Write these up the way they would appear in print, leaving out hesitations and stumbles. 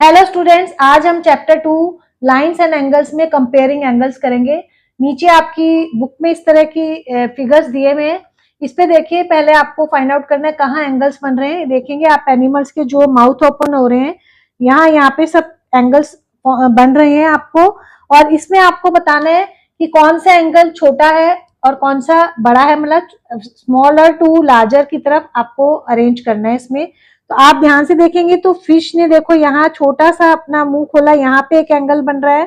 Hello students, आज हम chapter 2 lines and angles में कंपेयरिंग एंगल्स करेंगे। नीचे आपकी बुक में इस तरह की फिगर्स दिए हुए हैं। इस पे देखिए, पहले आपको फाइंड आउट करना है कहाँ एंगल्स बन रहे हैं। देखेंगे आप एनिमल्स के जो माउथ ओपन हो रहे हैं, यहाँ पे सब एंगल्स बन रहे हैं आपको। और इसमें आपको बताना है कि कौन सा एंगल छोटा है और कौन सा बड़ा है, मतलब स्मॉलर टू लार्जर की तरफ आपको अरेंज करना है इसमें। तो आप ध्यान से देखेंगे तो फिश ने देखो यहाँ छोटा सा अपना मुंह खोला, यहाँ पे एक एंगल बन रहा है।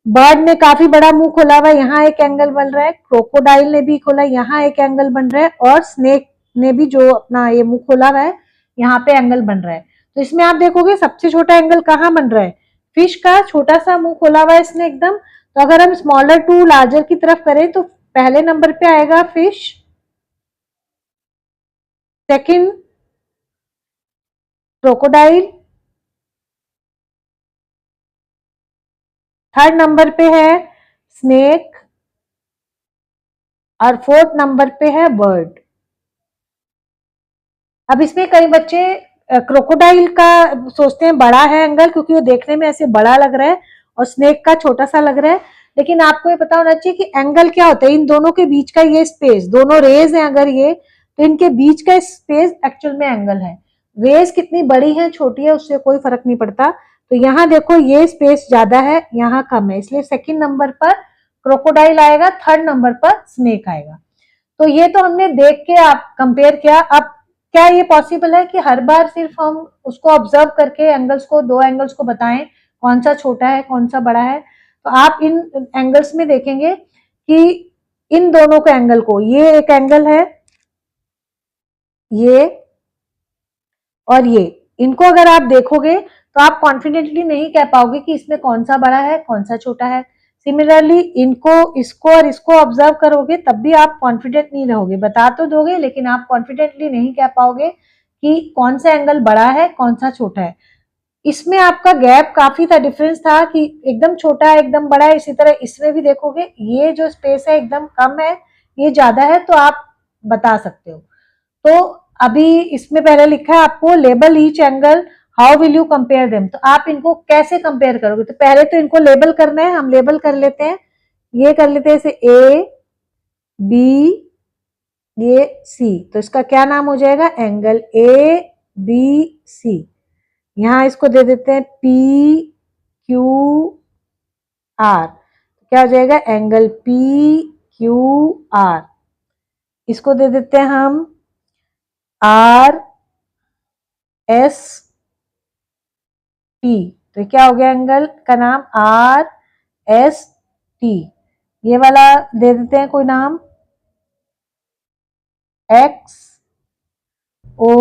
बर्ड ने काफी बड़ा मुंह खोला हुआ है, यहाँ एक एंगल बन रहा है। क्रोकोडाइल ने भी खोला, यहाँ एक एंगल बन रहा है। और स्नेक ने भी जो अपना ये मुंह खोला हुआ है, यहाँ पे एंगल बन रहा है। तो इसमें आप देखोगे सबसे छोटा एंगल कहाँ बन रहा है, फिश का छोटा सा मुंह खोला हुआ है इसने एकदम। तो अगर हम स्मॉलर टू लार्जर की तरफ करें तो पहले नंबर पे आएगा fish, second crocodile, third number पे है स्नेक और फोर्थ नंबर पे है बर्ड। अब इसमें कई बच्चे क्रोकोडाइल का सोचते हैं बड़ा है एंगल, क्योंकि वो देखने में ऐसे बड़ा लग रहा है, और स्नेक का छोटा सा लग रहा है। लेकिन आपको ये पता होना चाहिए कि एंगल क्या होता है। इन दोनों के बीच का ये स्पेस, दोनों रेज हैं अगर ये, तो इनके बीच का स्पेस एक्चुअल में एंगल है। रेज कितनी बड़ी है छोटी है उससे कोई फर्क नहीं पड़ता। तो यहाँ देखो ये स्पेस ज्यादा है, यहाँ कम है, इसलिए सेकंड नंबर पर क्रोकोडाइल आएगा, थर्ड नंबर पर स्नेक आएगा। तो ये तो हमने देख के आप कंपेयर किया। अब क्या ये पॉसिबल है कि हर बार सिर्फ हम उसको ऑब्जर्व करके एंगल्स को, दो एंगल्स को बताएं कौन सा छोटा है कौन सा बड़ा है? तो आप इन एंगल्स में देखेंगे कि इन दोनों के एंगल को, ये एक एंगल है, ये और ये, इनको अगर आप देखोगे तो आप कॉन्फिडेंटली नहीं कह पाओगे कि इसमें कौन सा बड़ा है कौन सा छोटा है। सिमिलरली इनको, इसको और इसको ऑब्जर्व करोगे तब भी आप कॉन्फिडेंट नहीं रहोगे। बता तो दोगे लेकिन आप कॉन्फिडेंटली नहीं कह पाओगे कि कौन सा एंगल बड़ा है कौन सा छोटा है। इसमें आपका गैप काफी था, डिफरेंस था कि एकदम छोटा है एकदम बड़ा है। इसी तरह इसमें भी देखोगे ये जो स्पेस है एकदम कम है, ये ज्यादा है, तो आप बता सकते हो। तो अभी इसमें पहले लिखा है आपको label each angle, how will you compare them. तो आप इनको कैसे कंपेयर करोगे? तो पहले तो इनको लेबल करना है, हम लेबल कर लेते हैं। ये कर लेते हैं इसे ए बी, ये सी, तो इसका क्या नाम हो जाएगा? Angle A B C. यहां इसको दे देते हैं पी क्यू आर, क्या हो जाएगा? Angle P Q R. इसको दे देते हैं हम आर एस टी, तो क्या हो गया एंगल का नाम? R S T. ये वाला दे देते हैं कोई नाम, एक्स ओ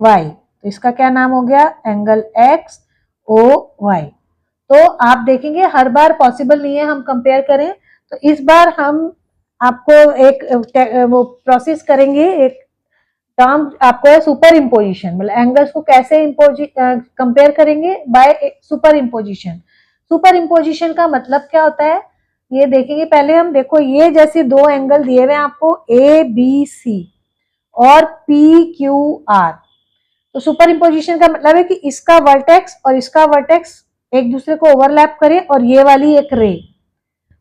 वाई, तो इसका क्या नाम हो गया? Angle X O Y. तो आप देखेंगे हर बार पॉसिबल नहीं है हम कंपेयर करें। तो इस बार हम आपको एक वो प्रोसेस करेंगे, एक टर्म आपको है सुपर इम्पोजिशन, मतलब एंगल्स को कैसे कंपेयर करेंगे by super imposition. Super imposition का मतलब क्या होता है ये देखेंगे। पहले हम देखो, ये जैसे दो एंगल दिए हुए हैं आपको ए बी सी और पी क्यू आर। तो सुपर इम्पोजिशन का मतलब है कि इसका वर्टेक्स और इसका वर्टेक्स एक दूसरे को ओवरलैप करें, और ये वाली एक रे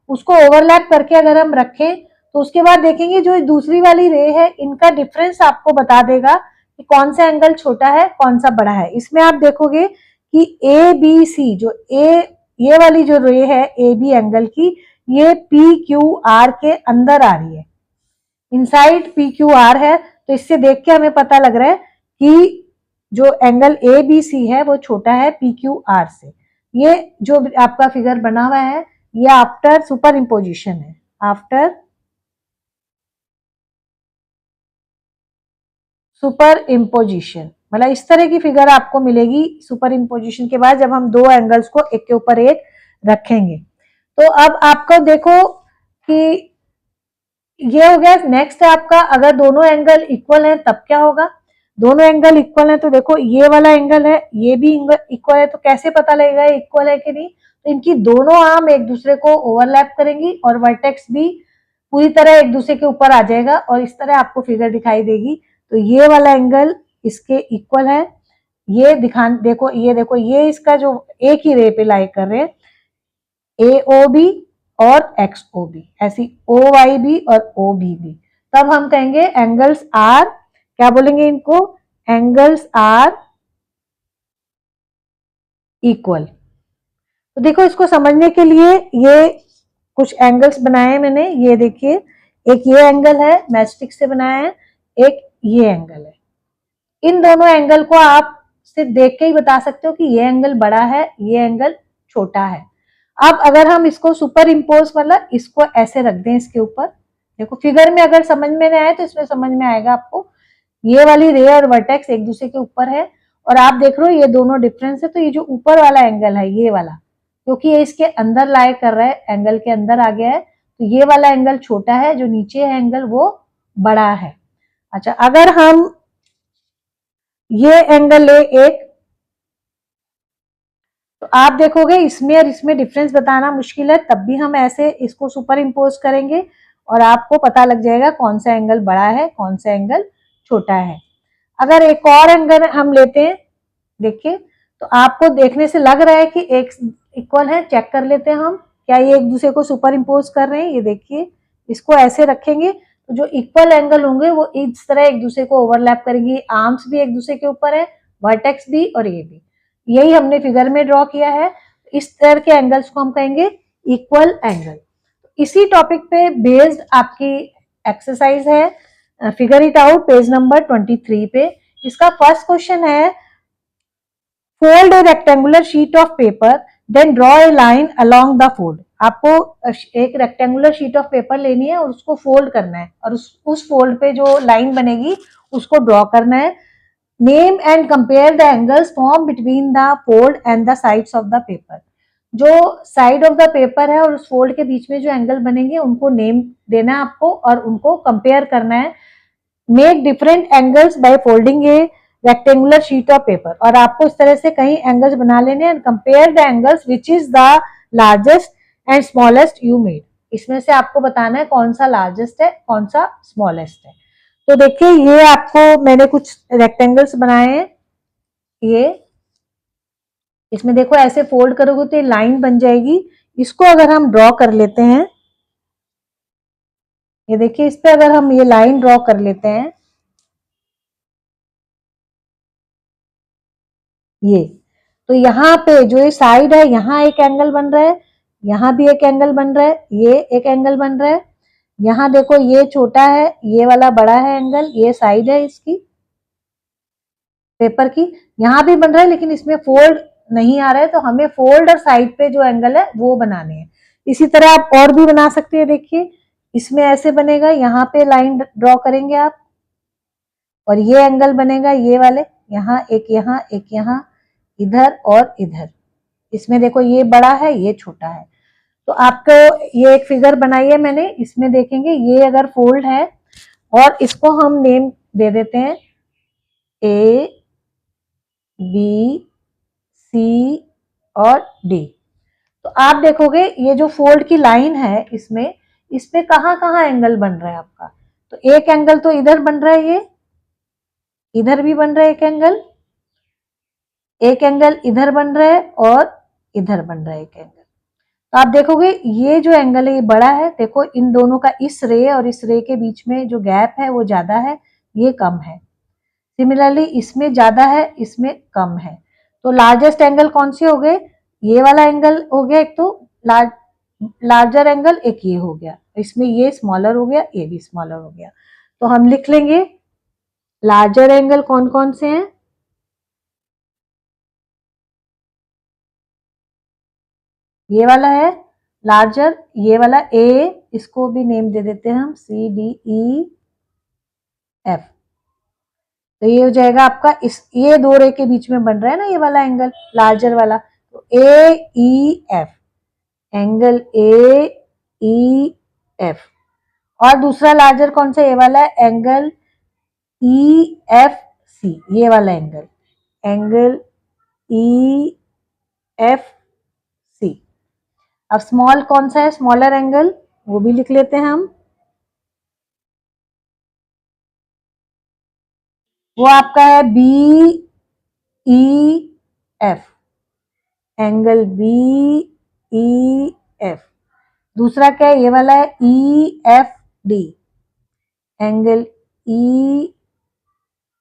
उसको ओवरलैप करके अगर हम रखें तो उसके बाद देखेंगे जो दूसरी वाली रे है, इनका डिफरेंस आपको बता देगा कि कौन सा एंगल छोटा है कौन सा बड़ा है। इसमें आप देखोगे कि ए बी सी, जो ये वाली जो रे है ए बी एंगल की, ये पी क्यू आर के अंदर आ रही है, इनसाइड पी क्यू आर है। तो इससे देख के हमें पता लग रहा है कि जो एंगल ए बी सी है वो छोटा है पी क्यू आर से। ये जो आपका फिगर बना हुआ है ये आफ्टर सुपर इम्पोजिशन है, आफ्टर सुपर इम्पोजिशन। मतलब इस तरह की फिगर आपको मिलेगी सुपर इम्पोजिशन के बाद, जब हम दो एंगल्स को एक के ऊपर एक रखेंगे। तो अब आपको देखो कि ये हो गया। नेक्स्ट है आपका, अगर दोनों एंगल इक्वल हैं तब क्या होगा? दोनों एंगल इक्वल हैं तो देखो ये वाला एंगल है, ये भी इक्वल है, तो कैसे पता लगेगा इक्वल है कि नहीं? तो इनकी दोनों आर्म एक दूसरे को ओवरलैप करेंगी और वर्टेक्स भी पूरी तरह एक दूसरे के ऊपर आ जाएगा, और इस तरह आपको फिगर दिखाई देगी। तो ये वाला एंगल इसके इक्वल है, ये देखो ये इसका जो एक ही रे पे लाई कर रहे हैं, ए ओ बी और एक्स ओ बी, ऐसी ओ वाई बी और ओ बी बी, तब हम कहेंगे एंगल्स आर, क्या बोलेंगे इनको, एंगल्स आर इक्वल। तो देखो इसको समझने के लिए ये कुछ एंगल्स बनाए हैं मैंने, ये देखिए, एक ये एंगल है मैचस्टिक से बनाया है, एक ये एंगल है। इन दोनों एंगल को आप सिर्फ देख के ही बता सकते हो कि ये एंगल बड़ा है, ये एंगल छोटा है। अब अगर हम इसको सुपर इम्पोज, मतलब इसको ऐसे रख दें इसके ऊपर, देखो फिगर में अगर समझ में नहीं आए तो इसमें समझ में आएगा आपको। ये वाली रे और वर्टेक्स एक दूसरे के ऊपर है, और आप देख रहे हो ये दोनों डिफरेंस है, तो ये जो ऊपर वाला एंगल है ये वाला, क्योंकि ये इसके अंदर लाई कर रहा है, एंगल के अंदर आ गया है, तो ये वाला एंगल छोटा है, जो नीचे है एंगल वो बड़ा है। अच्छा, अगर हम ये एंगल ले एक, तो आप देखोगे इसमें और इसमें डिफरेंस बताना मुश्किल है, तब भी हम ऐसे इसको सुपर इम्पोज करेंगे और आपको पता लग जाएगा कौन सा एंगल बड़ा है कौन सा एंगल छोटा है। अगर एक और एंगल हम लेते हैं, देखिए, तो आपको देखने से लग रहा है कि एक इक्वल है, चेक कर लेते हैं हम क्या ये एक दूसरे को सुपर इम्पोज कर रहे हैं। ये देखिए, इसको ऐसे रखेंगे तो जो इक्वल एंगल होंगे वो इस तरह एक दूसरे को ओवरलैप करेंगे, आर्म्स भी एक दूसरे के ऊपर है, वर्टेक्स भी और ये भी, यही हमने फिगर में ड्रॉ किया है। इस तरह के एंगल्स को हम कहेंगे इक्वल एंगल। इसी टॉपिक पे बेस्ड आपकी एक्सरसाइज है, figure it out, page number 23 पे। इसका फर्स्ट क्वेश्चन है, fold a rectangular sheet of paper then draw a line along the fold. आपको एक रेक्टेंगुलर शीट ऑफ पेपर लेनी है और उसको फोल्ड करना है, और उस फोल्ड पे जो लाइन बनेगी उसको ड्रॉ करना है। Name and compare the angles form between the fold and the sides of the paper. जो साइड ऑफ द पेपर है और उस फोल्ड के बीच में जो एंगल बनेंगे उनको नेम देना है आपको और उनको कंपेयर करना है। Make different angles by folding A rectangular sheet of paper, और आपको इस तरह से कई एंगल्स बना लेने and compare the angles which is the largest and smallest you made. इसमें से आपको बताना है कौन सा लार्जेस्ट है कौन सा स्मॉलेस्ट है। तो देखिए ये आपको मैंने कुछ रेक्टेंगल्स बनाए हैं, ये इसमें देखो ऐसे फोल्ड करोगे तो ये लाइन बन जाएगी। इसको अगर हम ड्रॉ कर लेते हैं, ये देखिए इस पे अगर हम ये लाइन ड्रॉ कर लेते हैं, ये तो यहाँ पे जो ये साइड है यहाँ एक एंगल बन रहा है, यहाँ भी एक एंगल बन रहा है, ये एक एंगल बन रहा है। यहाँ देखो ये छोटा है ये वाला बड़ा है एंगल, ये साइड है इसकी पेपर की, यहाँ भी बन रहा है लेकिन इसमें फोल्ड नहीं आ रहा है, तो हमें फोल्ड और साइड पे जो एंगल है वो बनाने हैं। इसी तरह आप और भी बना सकते हैं, देखिए इसमें ऐसे बनेगा, यहाँ पे लाइन ड्रॉ करेंगे आप और ये एंगल बनेगा ये वाले, यहाँ एक यहाँ एक यहाँ, इधर और इधर। इसमें देखो ये बड़ा है ये छोटा है। तो आपको ये एक फिगर बनाई है मैंने, इसमें देखेंगे ये अगर फोल्ड है और इसको हम नेम दे देते हैं ए बी सी और डी। तो आप देखोगे ये जो फोल्ड की लाइन है इसमें, इस पे कहाँ कहाँ एंगल बन रहा है आपका। तो एक एंगल तो इधर बन रहा है, ये इधर भी बन रहा है एक एंगल इधर बन रहा है और इधर बन रहा है एक एंगल। तो आप देखोगे ये जो एंगल है ये बड़ा है, देखो इन दोनों का इस रे और इस रे के बीच में जो गैप है वो ज्यादा है, ये कम है। सिमिलरली इसमें ज्यादा है इसमें कम है। तो लार्जेस्ट एंगल कौन से हो गए, ये वाला एंगल हो गया एक, तो लार्जर एंगल एक ये हो गया, इसमें ये स्मॉलर हो गया ये भी स्मॉलर हो गया। तो हम लिख लेंगे लार्जर एंगल कौन कौन से हैं, ये वाला है लार्जर, ये वाला ए, इसको भी नेम दे देते हैं हम सी डी ई एफ। तो ये हो जाएगा आपका, इस ये दो रे के बीच में बन रहा है ना ये वाला एंगल लार्जर वाला, तो A E F, angle A E F. और दूसरा लार्जर कौन सा, ये वाला एंगल ई एफ सी, ये वाला angle angle E F C. अब स्मॉल कौन सा है, स्मॉलर एंगल, वो भी लिख लेते हैं हम, वो आपका है B E F, angle B E F. दूसरा क्या है, ये वाला है E F D, angle E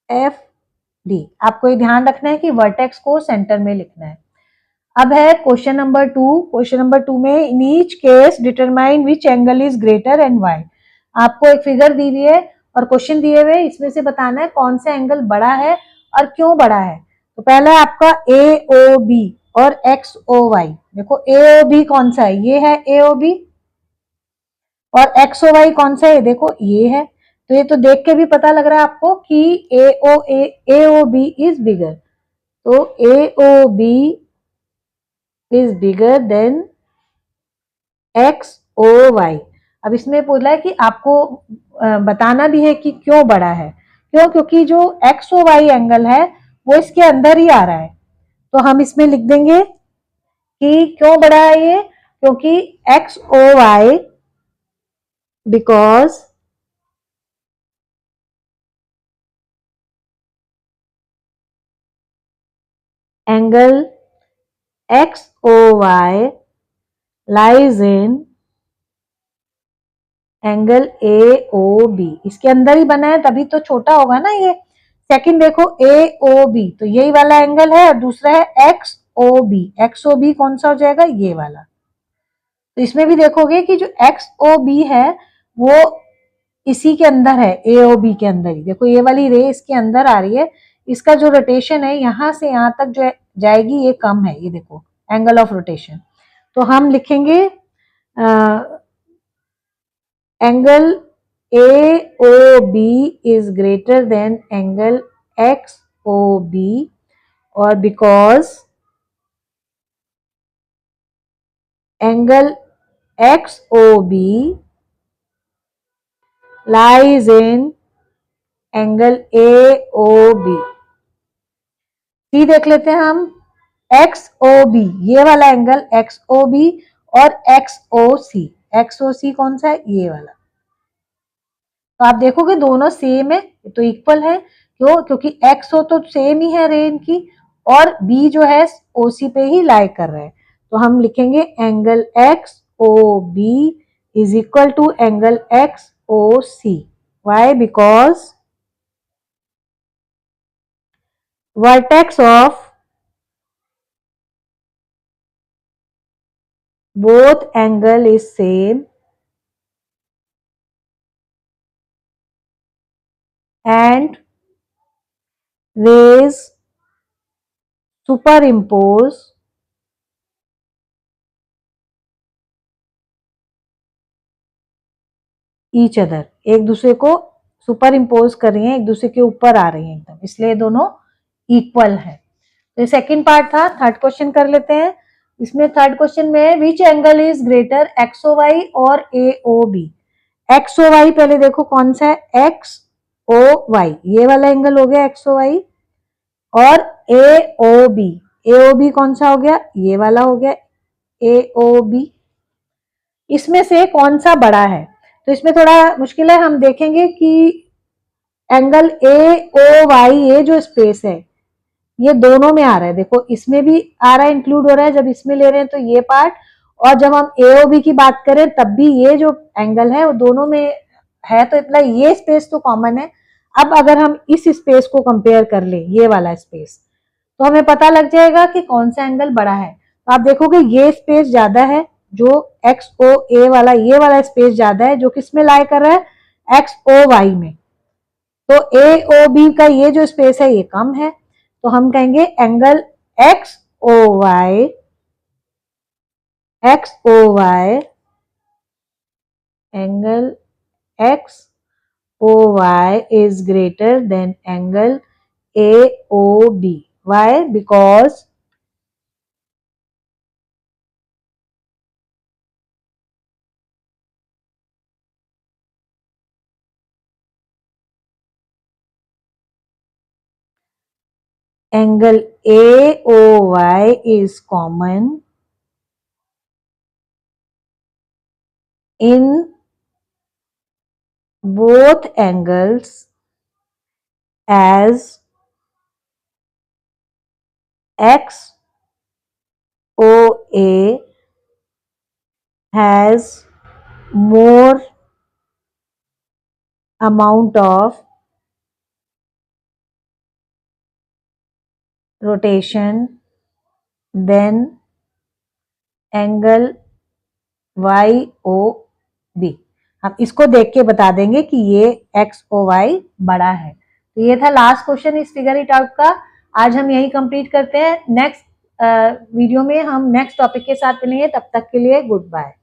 F D. आपको ये ध्यान रखना है कि वर्टेक्स को सेंटर में लिखना है। अब है क्वेश्चन नंबर 2। क्वेश्चन नंबर 2 में in each case determine which angle is greater and Y. आपको एक फिगर दी हुई है और क्वेश्चन दिए हुए, इसमें से बताना है कौन सा एंगल बड़ा है और क्यों बड़ा है। तो पहला आपका ए ओ बी और एक्स ओ वाई। देखो ए ओ बी कौन सा है, ये है ए ओ बी, और एक्स ओ वाई कौन सा है, देखो ये है। तो ये तो देख के भी पता लग रहा है आपको कि ए ओ बी इज बिगर। तो A O B is bigger than X O Y. अब इसमें बोला है कि आपको बताना भी है कि क्यों बड़ा है। क्यों? क्योंकि जो एक्स ओ वाई एंगल है वो इसके अंदर ही आ रहा है। तो हम इसमें लिख देंगे कि क्यों बड़ा है ये, क्योंकि X O Y, because angle X O Y lies in angle A O B. इसके अंदर ही बना है तभी तो छोटा होगा ना ये। सेकंड देखो ए ओ बी, तो यही वाला एंगल है, और दूसरा है X O B. X O B कौन सा हो जाएगा, ये वाला। तो इसमें भी देखोगे कि जो एक्स ओ बी है वो इसी के अंदर है, ए ओ बी के अंदर ही। देखो ये वाली रे इसके अंदर आ रही है, इसका जो रोटेशन है यहां से यहां तक जो जाएगी ये कम है, ये देखो एंगल ऑफ रोटेशन। तो हम लिखेंगे angle A O B is greater than angle X O B, और because angle X O B lies in angle A O B. See देख लेते हैं हम, एक्स ओ बी, ये वाला एंगल एक्स ओ बी, और X O C. X O C कौन सा है, ये वाला। तो आप देखोगे दोनों सेम है, तो इक्वल है। क्यों? क्योंकि एक्स ओ तो सेम ही है रेन की, और बी जो है ओ सी पे ही लाई कर रहा है। तो हम लिखेंगे angle X O B is equal to angle X O C. Why? Because vertex of both angle is same and rays superimpose each other. एक दूसरे को सुपर इम्पोज कर रही हैं, एक दूसरे के ऊपर आ रही हैं एकदम, इसलिए दोनों इक्वल है। तो ये सेकंड पार्ट था। थर्ड क्वेश्चन कर लेते हैं। इसमें थर्ड क्वेश्चन में which angle is greater, X O Y और A O B. X O Y पहले देखो कौन सा है, एक्स ओ वाई, ये वाला एंगल हो गया एक्स ओ वाई, और A O B, A O B कौन सा हो गया, ये वाला हो गया ए ओ बी। इसमें से कौन सा बड़ा है? तो इसमें थोड़ा मुश्किल है, हम देखेंगे कि एंगल ए ओ वाई, ये जो स्पेस है ये दोनों में आ रहा है। देखो इसमें भी आ रहा है, इंक्लूड हो रहा है जब इसमें ले रहे हैं तो ये पार्ट, और जब हम ए ओ बी की बात करें तब भी ये जो एंगल है वो दोनों में है, तो इतना ये स्पेस तो कॉमन है। अब अगर हम इस स्पेस को कंपेयर कर ले, ये वाला स्पेस, तो हमें पता लग जाएगा कि कौन सा एंगल बड़ा है। तो आप देखोगे ये स्पेस ज्यादा है, जो एक्स ओ ए वाला, ये वाला स्पेस ज्यादा है, जो किस में लाई कर रहा है, एक्स ओ वाई में। तो ए ओ बी का ये जो स्पेस है ये कम है, तो हम कहेंगे angle X O Y, X O Y, angle X O Y is greater than angle A O B. Why? Because angle AOY is common in both angles as X O A has more amount of rotation then angle Y O B. हम इसको देख के बता देंगे कि ये x O Y बड़ा है। तो ये था लास्ट क्वेश्चन इस फिगर इट आउट का। आज हम यही कंप्लीट करते हैं। नेक्स्ट वीडियो में हम नेक्स्ट टॉपिक के साथ मिलेंगे। तब तक के लिए गुड बाय।